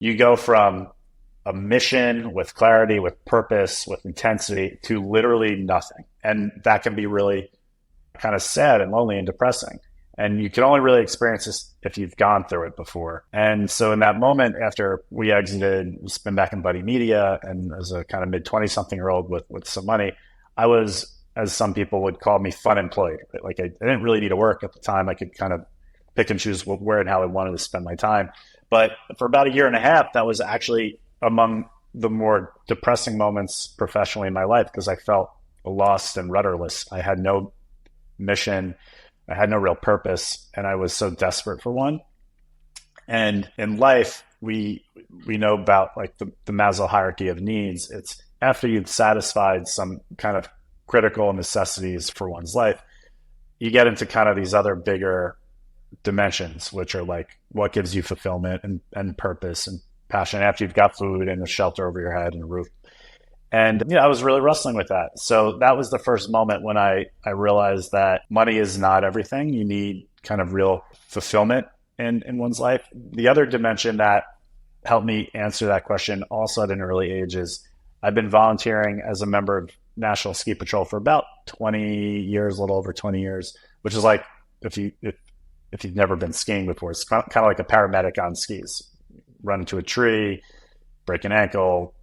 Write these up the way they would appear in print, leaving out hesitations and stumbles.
you go from a mission with clarity, with purpose, with intensity to literally nothing. And that can be really kind of sad and lonely and depressing. And you can only really experience this if you've gone through it before. And so in that moment, after we exited, we spin back in Buddy Media, and as a kind of mid 20 something year old with some money, I was, as some people would call me, fun employed. Like I didn't really need to work at the time. I could kind of pick and choose where and how I wanted to spend my time. But for about a year and a half, that was actually among the more depressing moments professionally in my life because I felt lost and rudderless. I had no mission. I had no real purpose, and I was so desperate for one. And in life, we know about like the Maslow hierarchy of needs. It's after you've satisfied some kind of critical necessities for one's life, you get into kind of these other bigger dimensions, which are like what gives you fulfillment and purpose and passion after you've got food and a shelter over your head and a roof. And I was really wrestling with that. So that was the first moment when I realized that money is not everything. You need kind of real fulfillment in one's life. The other dimension that helped me answer that question also at an early age is I've been volunteering as a member of National Ski Patrol for about 20 years, a little over 20 years, which is like if you've never been skiing before, it's kind of like a paramedic on skis. Run into a tree, break an ankle,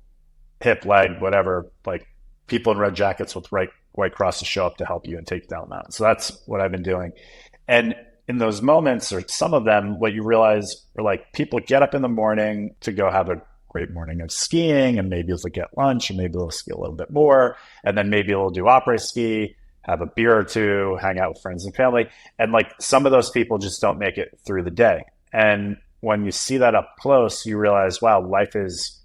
hip, leg, whatever, like people in red jackets with white crosses show up to help you and take you down the mountain. So that's what I've been doing. And in those moments, or some of them, what you realize are like people get up in the morning to go have a great morning of skiing, and maybe they'll get lunch, and maybe they'll ski a little bit more, and then maybe they'll do après ski, have a beer or two, hang out with friends and family. And like some of those people just don't make it through the day. And when you see that up close, you realize, wow, life is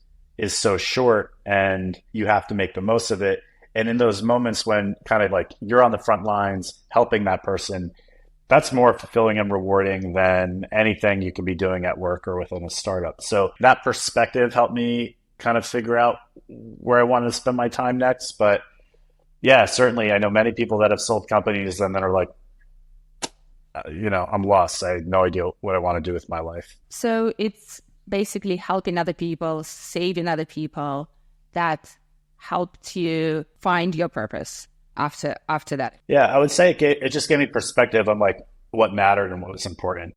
so short and you have to make the most of it. And in those moments when kind of like you're on the front lines helping that person, that's more fulfilling and rewarding than anything you can be doing at work or within a startup. So that perspective helped me kind of figure out where I wanted to spend my time next. But yeah, certainly I know many people that have sold companies and then are like, I'm lost. I have no idea what I want to do with my life. So it's basically helping other people, saving other people that helped you find your purpose after that. Yeah, I would say it just gave me perspective on like what mattered and what was important.